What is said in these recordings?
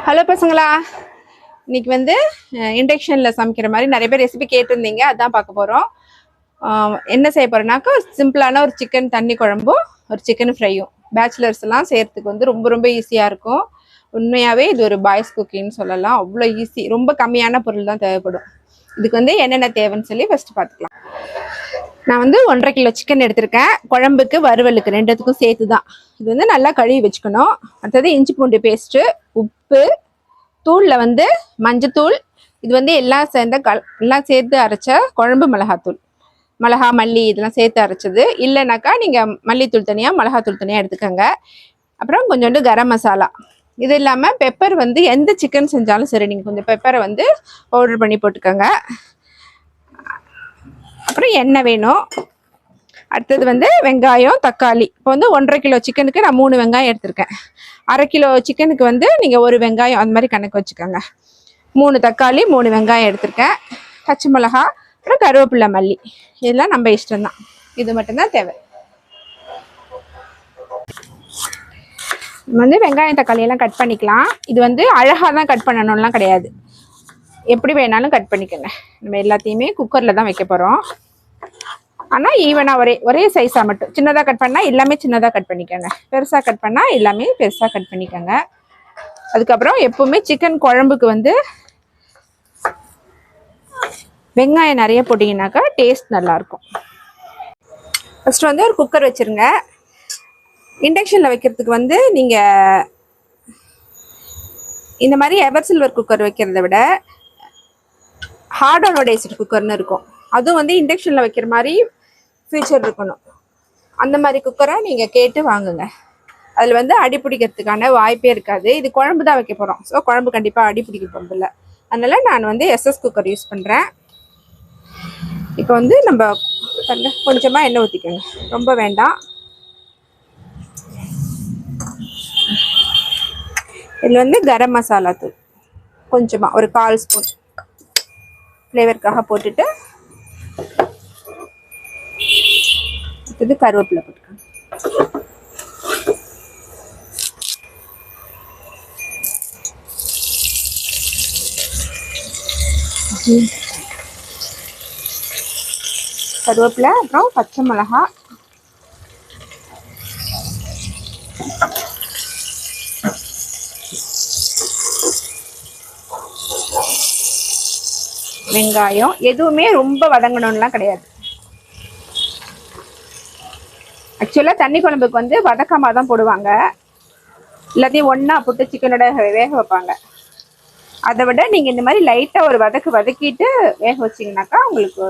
Hello பசங்களா, இன்னைக்கு வந்து இண்டக்ஷனில் சமைக்கிற மாதிரி நிறைய பேர் ரெசிபி கேட்டிருந்தீங்க. அதான் பார்க்க போகிறோம். என்ன செய்ய போகிறோம்னாக்கா, சிம்பிளான ஒரு சிக்கன் தண்ணி குழம்பும் ஒரு சிக்கன் ஃப்ரையும் பேச்சுலர்ஸ் எல்லாம் செய்யறதுக்கு வந்து ரொம்ப ரொம்ப ஈஸியாக இருக்கும். உண்மையாகவே இது ஒரு பாய்ஸ் குக்கிங்னு சொல்லலாம். அவ்வளோ ஈஸி, ரொம்ப கம்மியான பொருள் தான் தேவைப்படும். இதுக்கு வந்து என்னென்ன தேவைன்னு சொல்லி ஃபஸ்ட்டு பார்த்துக்கலாம். நான் வந்து 1.5 கிலோ சிக்கன் எடுத்திருக்கேன். குழம்புக்கு வறுவலுக்கு ரெண்டுத்துக்கும் சேர்த்து தான். இது வந்து நல்லா கழுவி வச்சுக்கணும். அடுத்தது இஞ்சி பூண்டு பேஸ்ட்டு, உப்பு, தூளில் வந்து மஞ்சத்தூள், இது வந்து எல்லாம் சேர்த்து அரைச்ச குழம்பு மிளகாத்தூள், மிளகா மல்லி இதெல்லாம் சேர்த்து அரைச்சது. இல்லைனாக்கா நீங்கள் மல்லித்தூள் தனியாக மிளகாத்தூள் தனியாக எடுத்துக்கோங்க. அப்புறம் கொஞ்சோண்டு கரம் மசாலா. இது இல்லாமல் பெப்பர் வந்து எந்த சிக்கன் செஞ்சாலும் சரி, நீங்கள் கொஞ்சம் பெப்பரை வந்து பவுடர் பண்ணி போட்டுக்கோங்க. அப்புறம் எண்ணெய் வேணும். அடுத்தது வந்து வெங்காயம், தக்காளி. இப்போ வந்து 1.5 கிலோ சிக்கனுக்கு நான் 3 வெங்காயம் எடுத்திருக்கேன். 1/2 கிலோ சிக்கனுக்கு வந்து நீங்கள் 1 வெங்காயம் அந்த மாதிரி கணக்கு வச்சுக்கோங்க. 3 தக்காளி, 3 வெங்காயம் எடுத்திருக்கேன். பச்சை மிளகா, அப்புறம் கருவேப்பிலை, மல்லி, இதெல்லாம் நம்ம இஷ்டம்தான். இது மட்டும்தான் தேவை. நம்ம வந்து வெங்காயம் தக்காளியெல்லாம் கட் பண்ணிக்கலாம். இது வந்து அழகாக தான் கட் பண்ணணும்லாம் கிடையாது, எப்படி வேணாலும் கட் பண்ணிக்கோங்க. நம்ம எல்லாத்தையுமே குக்கரில் தான் வைக்க போகிறோம். ஆனால் ஈவனாக ஒரே சைஸாக மட்டும். சின்னதாக கட் பண்ணால் எல்லாமே சின்னதாக கட் பண்ணிக்கோங்க, பெருசாக கட் பண்ணால் எல்லாமே பெருசாக கட் பண்ணிக்கோங்க. அதுக்கப்புறம் எப்போவுமே சிக்கன் குழம்புக்கு வந்து வெங்காயம் நிறைய போட்டிங்கனாக்கா டேஸ்ட் நல்லாயிருக்கும். ஃபஸ்ட்டு வந்து ஒரு குக்கர் வச்சுருங்க. இண்டக்ஷனில் வைக்கிறதுக்கு வந்து நீங்கள் இந்த மாதிரி எவர் சில்வர் குக்கர் வைக்கிறத விட ஹார்ட் அனோடைஸ்டு குக்கர்னு இருக்கும். அதுவும் வந்து இண்டக்ஷனில் வைக்கிற மாதிரி ஃபீச்சர் இருக்கணும். அந்த மாதிரி குக்கரை நீங்கள் கேட்டு வாங்குங்க. அதில் வந்து அடி பிடிக்கிறதுக்கான வாய்ப்பே இருக்காது. இது குழம்பு தான் வைக்க போகிறோம். ஸோ குழம்பு கண்டிப்பாக அடி பிடிக்க போகிறதில்ல. அதனால் நான் வந்து எஸ்எஸ் குக்கர் யூஸ் பண்ணுறேன். இப்போ வந்து நம்ம கொஞ்சமாக எண்ணெய் ஊற்றிக்கோங்க, ரொம்ப வேண்டாம். இதில் வந்து கரம் மசாலா தூள் கொஞ்சமாக ஒரு 1/4 ஸ்பூன் ஃப்ளேவருக்காக போட்டுட்டு, இது கருவேப்பிலை போட்டுக்கோங்க. கருவேப்பிலை, அப்புறம் பச்சை மிளகா, வெங்காயம். எதுவுமே ரொம்ப வதங்கணும்லாம் கிடையாது. ஆக்சுவலாக தண்ணி குழம்புக்கு வந்து வதக்கமாக தான் போடுவாங்க. எல்லாத்தையும் ஒன்றா போட்டு சிக்கனோட வேக வைப்பாங்க. அதை விட நீங்கள் இந்த மாதிரி லைட்டாக ஒரு வதக்கிட்டு வேக வச்சிங்கனாக்கா உங்களுக்கு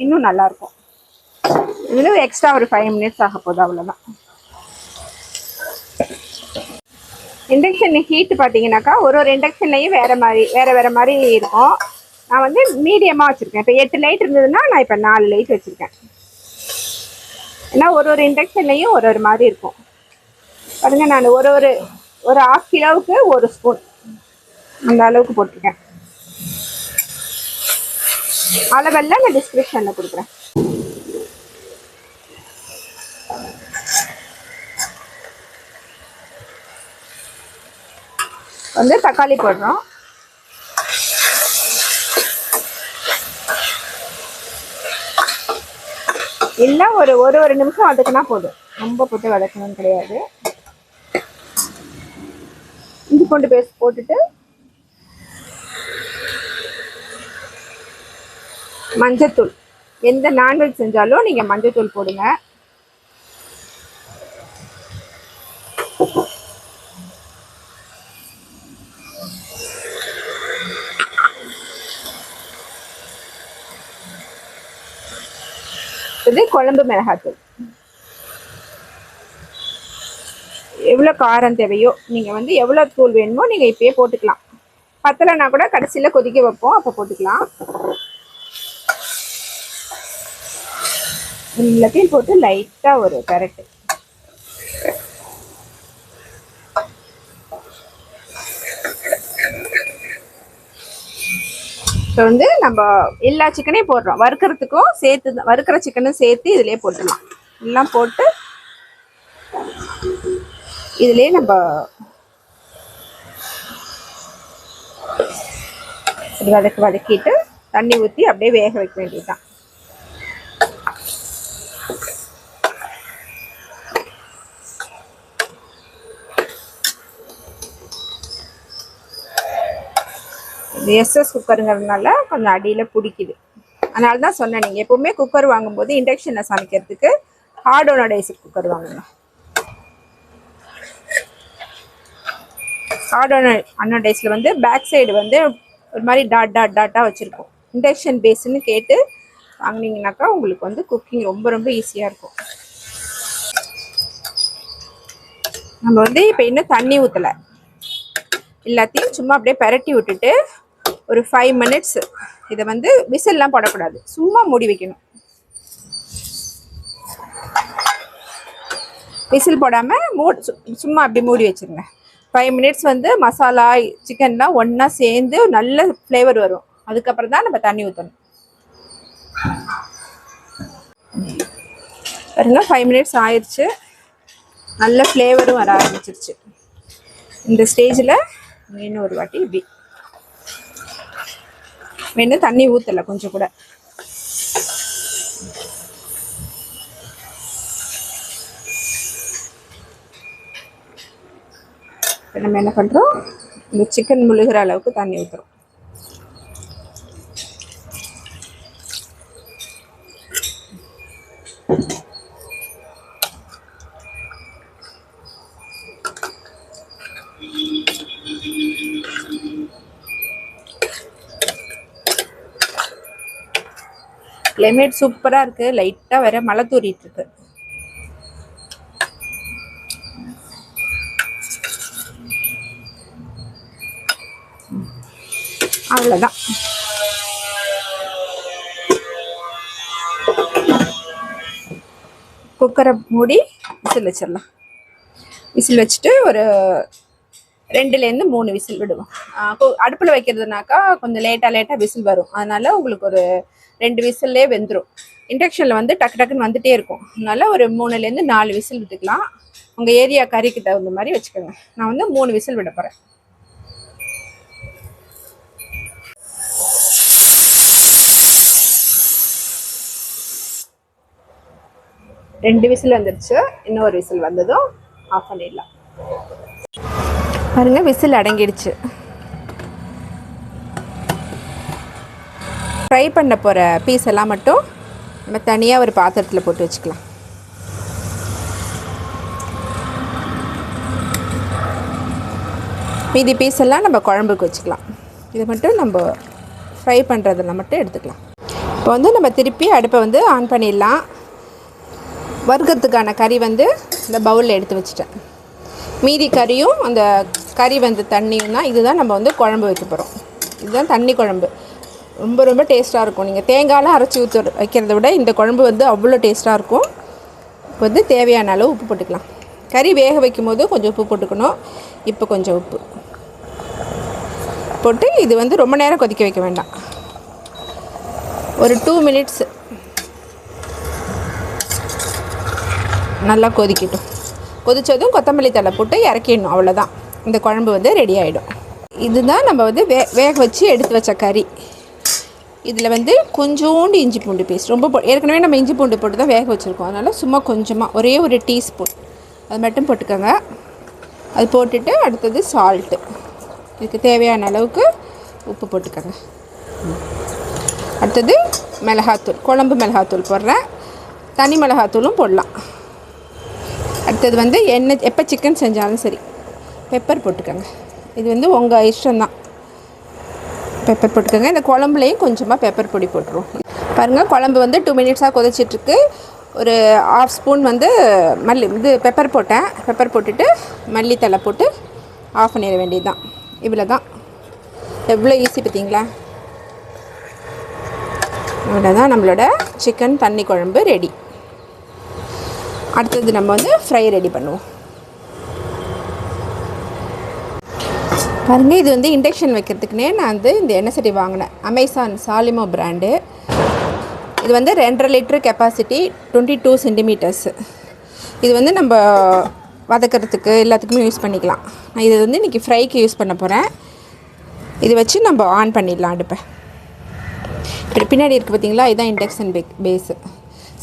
இன்னும் நல்லாயிருக்கும். இதில் எக்ஸ்ட்ரா ஒரு 5 மினிட்ஸ் ஆக போகுது, அவ்வளோதான். இண்டக்ஷன் ஹீட்டு பார்த்தீங்கன்னாக்கா ஒரு இண்டக்ஷன்லையும் வேறு மாதிரி இருக்கும். நான் வந்து மீடியமாக வச்சுருக்கேன். இப்போ 8 லைட் இருந்ததுன்னா நான் இப்போ 4 லைட் வச்சுருக்கேன். ஏன்னா ஒரு இண்டக்ஷன்லையும் ஒரு மாதிரி இருக்கும். பாருங்க, நான் ஒரு 1/2 கிலோவுக்கு 1 ஸ்பூன் அந்த அளவுக்கு போட்டிருக்கேன். அளவெல்லாம் நான் டிஸ்கிரிப்ஷனில் கொடுக்குறேன். வந்து தக்காளி போடுறோம். எல்லாம் ஒரு நிமிஷம் வதக்குனா போதும், ரொம்ப போட்டு வதக்கணும்னு கிடையாது. இஞ்சி பூண்டு பேஸ்ட் போட்டுட்டு மஞ்சத்தூள், எந்த நான்வெஜ் செஞ்சாலும் நீங்கள் மஞ்சத்தூள் போடுங்க. இது குழம்பு மிளகாத்தூள். எவ்வளோ காரம் தேவையோ நீங்கள் வந்து எவ்வளோ தூள் வேணுமோ நீங்கள் இப்பயே போட்டுக்கலாம். பத்தலைன்னா கூட கடைசியில் கொதிக்க வைப்போம், அப்போ போட்டுக்கலாம். எல்லாத்தையும் போட்டு லைட்டாக ஒரு கரெக்டு. இப்போ வந்து நம்ம எல்லா சிக்கனையும் போடுறோம். வறுக்கிறதுக்கும் சேர்த்து, வறுக்கிற சிக்கனும் சேர்த்து இதிலே போட்டுடலாம். எல்லாம் போட்டு இதிலே நம்ம இது வதக்கிட்டு தண்ணி ஊற்றி அப்படியே வேக வைக்க வேண்டியதுதான். இது எஸ்எஸ் குக்கருங்கிறதுனால கொஞ்சம் அடியில் பிடிக்குது. அதனால தான் சொன்னேன், நீங்கள் எப்போவுமே குக்கர் வாங்கும்போது இண்டக்ஷனில் சமைக்கிறதுக்கு ஹார்ட் அனோடைஸ்டு குக்கர் வாங்குங்க. ஹார்ட் அனோடைஸில் வந்து பேக் சைடு வந்து ஒரு மாதிரி டாட்டாக வச்சுருக்கோம். இண்டக்ஷன் பேஸ்ன்னு கேட்டு வாங்கினீங்கனாக்கா உங்களுக்கு வந்து குக்கிங் ரொம்ப ரொம்ப ஈஸியாக இருக்கும். நம்ம வந்து இப்போ இன்னும் தண்ணி ஊற்றலை, எல்லாத்தையும் சும்மா அப்படியே பெரட்டி விட்டுட்டு ஒரு 5 மினிட்ஸ் இதை வந்து விசில்லாம் போடக்கூடாது, சும்மா மூடி வைக்கணும். விசில் போடாமல் சும்மா அப்படி மூடி வச்சுருங்க. 5 மினிட்ஸ் வந்து மசாலா சிக்கன்லாம் ஒன்றா சேர்ந்து நல்ல ஃப்ளேவர் வரும். அதுக்கப்புறம் தான் நம்ம தண்ணி ஊற்றணும். பாருங்க 5 மினிட்ஸ் ஆயிடுச்சு, நல்ல ஃப்ளேவரும் வர ஆரம்பிச்சிருச்சு. இந்த ஸ்டேஜில் இன்னும் ஒரு வாட்டி இப்படி வேணும், தண்ணி ஊற்றலை கொஞ்சம் கூட. நம்ம என்ன பண்ணுறோம், இந்த சிக்கன் முழுகிற அளவுக்கு தண்ணி ஊற்றுறோம். கிளைமேட் சூப்பராக இருக்குது, லைட்டாக வேற மழை தூரிட்டு இருக்கு. அவ்வளோதான். குக்கரை மூடி விசில் வச்சிடலாம். விசில் வச்சுட்டு ஒரு 2லேருந்து 3 விசில் விடுவோம். அடுப்பில் வைக்கிறதுனாக்கா கொஞ்சம் லேட்டாக விசில் வரும், அதனால உங்களுக்கு ஒரு 2 விசில்லே வெந்துடும். இண்டக்ஷனில் வந்து டக்கு டக்குன்னு வந்துட்டே இருக்கும், அதனால ஒரு 3லேருந்து 4 விசில் விட்டுக்கலாம். உங்கள் ஏரியா கறிக்கு தகுந்த மாதிரி வச்சுக்கோங்க. நான் வந்து 3 விசில் விட போகிறேன். ரெண்டு விசில் வந்துருச்சு, இன்னொரு விசில் வந்ததும் ஆஃப் பண்ணிடலாம். பாருங்க விசில் அடங்கிடுச்சு. ஃப்ரை பண்ண போகிற பீஸ் எல்லாம் மட்டும் நம்ம தனியாக ஒரு பாத்திரத்தில் போட்டு வச்சுக்கலாம். மீதி பீஸ் எல்லாம் நம்ம குழம்புக்கு வச்சுக்கலாம். இதை மட்டும் நம்ம ஃப்ரை பண்ணுறதெல்லாம் மட்டும் எடுத்துக்கலாம். இப்போ வந்து நம்ம திருப்பி அடுப்பை வந்து ஆன் பண்ணிடலாம். வறுக்கிறதுக்கான கறி வந்து இந்த பவுலில் எடுத்து வச்சுட்டேன். மீதி கறியும் அந்த கறி வந்து தண்ணியும் தான், இதுதான் நம்ம வந்து குழம்பு வைக்க போகிறோம். இதுதான் தண்ணி குழம்பு, ரொம்ப ரொம்ப டேஸ்ட்டாக இருக்கும். நீங்கள் தேங்காயெலாம் அரைச்சி ஊற்ற வைக்கிறத விட இந்த குழம்பு வந்து அவ்வளோ டேஸ்ட்டாக இருக்கும். இப்போ வந்து தேவையான அளவு உப்பு போட்டுக்கலாம். கறி வேக வைக்கும் போது கொஞ்சம் உப்பு போட்டுக்கணும். இப்போ கொஞ்சம் உப்பு போட்டு இது வந்து ரொம்ப நேரம் கொதிக்க வைக்க வேண்டாம், ஒரு 2 மினிட்ஸ் நல்லா கொதிக்கட்டும். கொதித்ததும் கொத்தமல்லி தழை போட்டு இறக்கிடணும், அவ்வளோதான். இந்த குழம்பு வந்து ரெடி ஆகிடும். இதுதான் நம்ம வந்து வேக வச்சு எடுத்து வச்ச கறி. இதில் வந்து கொஞ்சோண்டு இஞ்சி பூண்டு பேஸ்ட், ரொம்ப ஏற்கனவே நம்ம இஞ்சி பூண்டு போட்டு தான் வேக வச்சுருக்கோம், அதனால் சும்மா கொஞ்சமாக ஒரே ஒரு டீஸ்பூன் அது மட்டும் போட்டுக்கோங்க. அது போட்டுட்டு அடுத்தது சால்ட்டு, இதுக்கு தேவையான அளவுக்கு உப்பு போட்டுக்கோங்க. அடுத்தது மிளகாத்தூள், குழம்பு மிளகாத்தூள் போடுறேன், தனி மிளகாத்தூளும் போடலாம். அடுத்தது வந்து எப்போ சிக்கன் செஞ்சாலும் சரி பெப்பர் போட்டுக்கோங்க. இது வந்து உங்கள் இஷ்டம்தான், பெப்பர் போட்டுக்கோங்க. இந்த குழம்புலையும் கொஞ்சமாக பெப்பர் பொடி போட்டுருவோம். பாருங்கள் குழம்பு வந்து 2 மினிட்ஸாக கொதிச்சிட்ருக்கு. ஒரு 1/2 ஸ்பூன் வந்து பெப்பர் போட்டேன். பெப்பர் போட்டுட்டு மல்லித்தலை போட்டு ஆஃப் பண்ணிட வேண்டியது தான். இவ்வளோ தான், எவ்வளோ ஈஸி பார்த்தீங்களா? இவ்வளோ தான் நம்மளோட சிக்கன் தண்ணி குழம்பு ரெடி. அடுத்தது நம்ம வந்து ஃப்ரை ரெடி பண்ணுவோம். பாருங்கள் இது வந்து இண்டக்ஷன் வைக்கிறதுக்குனே நான் வந்து இந்த எண்ணெய் சட்டி வாங்கினேன், அமேசான் சாலிமோ பிராண்டு. இது வந்து 2.5 லிட்டர் கெப்பாசிட்டி, 22 சென்டிமீட்டர்ஸு. இது வந்து நம்ம வதக்கிறதுக்கு எல்லாத்துக்குமே யூஸ் பண்ணிக்கலாம். நான் இதை வந்து இன்றைக்கி ஃப்ரைக்கு யூஸ் பண்ண போகிறேன். இது வச்சு நம்ம ஆன் பண்ணிடலாம் அடுப்பை. பின்னாடி இருக்குது பார்த்தீங்களா, இதுதான் இண்டக்ஷன் பேஸு.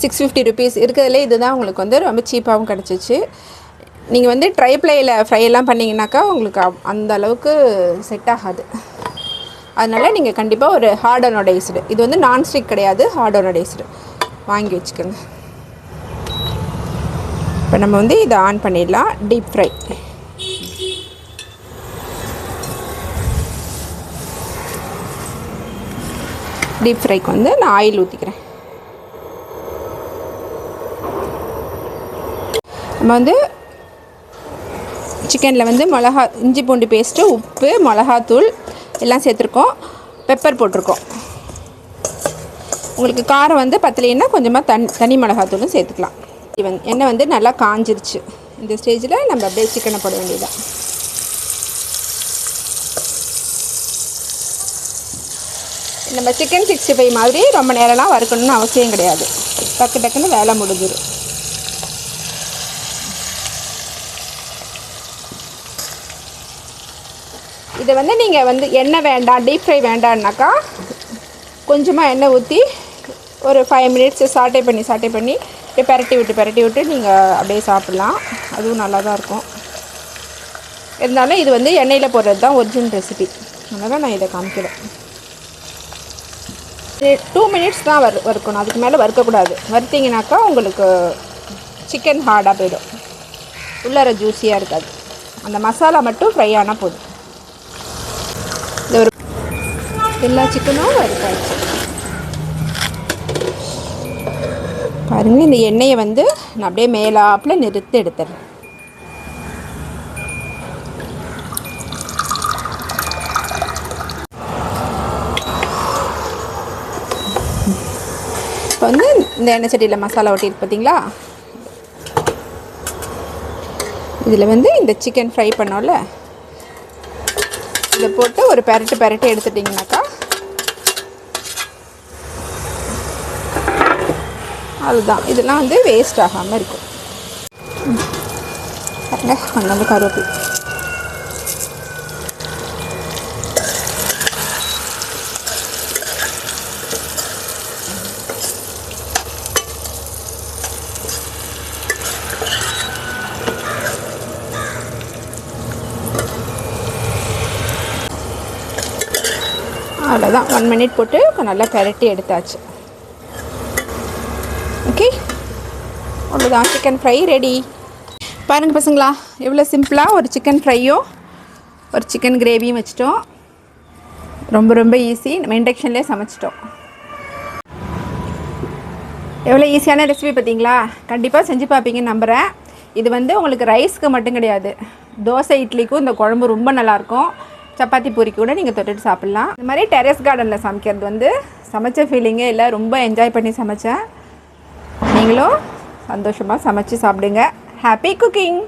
650 rupees இருக்கிறதுலே இதுதான் உங்களுக்கு வந்து ரொம்ப சீப்பாகவும் கிடச்சிச்சு. நீங்கள் வந்து ட்ரைப்ளையில் ஃப்ரையெல்லாம் பண்ணிங்கனாக்கா உங்களுக்கு அந்த அளவுக்கு செட் ஆகாது. அதனால் நீங்கள் கண்டிப்பாக ஒரு ஹார்ட் அனோடைஸ்டு, இது வந்து நான்ஸ்டிக் கிடையாது, ஹார்ட் அனோடைஸ்டு வாங்கி வச்சுக்கோங்க. இப்போ நம்ம வந்து இதை ஆன் பண்ணிடலாம். Deep fry. டீப் ஃப்ரைக்கு வந்து நான் ஆயில் ஊற்றிக்கிறேன். நம்ம வந்து சிக்கனில் வந்து இஞ்சி பூண்டு பேஸ்ட்டு, உப்பு, மிளகாத்தூள் எல்லாம் சேர்த்துருக்கோம். பெப்பர் போட்டிருக்கோம். உங்களுக்கு காரம் வந்து பத்தலைன்னா கொஞ்சமாக தனி மிளகாத்தூளும் சேர்த்துக்கலாம். எண்ணெய் வந்து நல்லா காஞ்சிருச்சு. இந்த ஸ்டேஜில் நம்ம அப்படியே சிக்கனை போட வேண்டியதான். நம்ம சிக்கன் 65 மாதிரி ரொம்ப நேரம்லாம் வறுக்கணும்னு அவசியம் கிடையாது. டக்கு டக்குன்னு வேலை முடிஞ்சிடும். இதை வந்து நீங்கள் வந்து எண்ணெய் வேண்டாம், டீப் ஃப்ரை வேண்டான்னாக்கா கொஞ்சமாக எண்ணெய் ஊற்றி ஒரு 5 minutes சாட்டே பண்ணி அப்படியே பரட்டி விட்டு நீங்கள் அப்படியே சாப்பிட்லாம். அதுவும் நல்லா தான் இருக்கும். இருந்தாலும் இது வந்து எண்ணெயில் போடுறது தான் ஒரிஜினல் ரெசிபி. அதனால் நான் இதை காமிக்கிறேன். 2 minutes தான் வறுக்கணும், அதுக்கு மேலே வறுக்கக்கூடாது. வறுத்திங்கனாக்கா உங்களுக்கு சிக்கன் ஹார்டாக போயிடும், உள்ளார ஜூஸியாக இருக்காது. அந்த மசாலா மட்டும் ஃப்ரை ஆனால் போதும். இந்த ஒரு எல்லா சிக்கனும் வறுக்காச்சு பாருங்கள். இந்த எண்ணெயை வந்து நான் அப்படியே மேலாப்பில் நிறுத்தி எடுத்துறேன். இப்போ வந்து இந்த எண்ணெய் சட்டியில் மசாலா ஒட்டிட்டு பார்த்தீங்களா, இதில் வந்து இந்த சிக்கன் ஃப்ரை பண்ணோம்ல, இதை போட்டு ஒரு பெரட்டு எடுத்துட்டிங்கனாக்கா அதுதான். இதெல்லாம் வந்து வேஸ்ட் ஆகாமல் இருக்கும். கொஞ்சம் கருவேப்பிலை. அவ்வளோதான். 1 minute போட்டு நல்லா பெரட்டி எடுத்தாச்சு. ஓகே, அவ்வளோதான். Chicken fry ready. பாருங்கள் பசங்களா, எவ்வளோ சிம்பிளாக ஒரு சிக்கன் ஃப்ரையும் ஒரு சிக்கன் கிரேவியும் வச்சிட்டோம். ரொம்ப ரொம்ப ஈஸி. நம்ம இண்டக்ஷன்லேயே சமைச்சிட்டோம். எவ்வளோ ஈஸியான ரெசிபி பார்த்தீங்களா? கண்டிப்பாக செஞ்சு பார்ப்பீங்கன்னு நம்புகிறேன். இது வந்து உங்களுக்கு ரைஸ்க்கு மட்டும் கிடையாது, தோசை இட்லிக்கும் இந்த குழம்பு ரொம்ப நல்லாயிருக்கும். சப்பாத்தி பூரி கூட நீங்கள் தொட்டுட்டு சாப்பிட்லாம். இந்த மாதிரி டெரஸ் கார்டனில் சமைக்கிறது வந்து சமைச்ச ஃபீலிங்கே இல்லை, ரொம்ப என்ஜாய் பண்ணி சமைச்சேன். நீங்களும் சந்தோஷமாக சமைச்சு சாப்பிடுங்க. Happy cooking.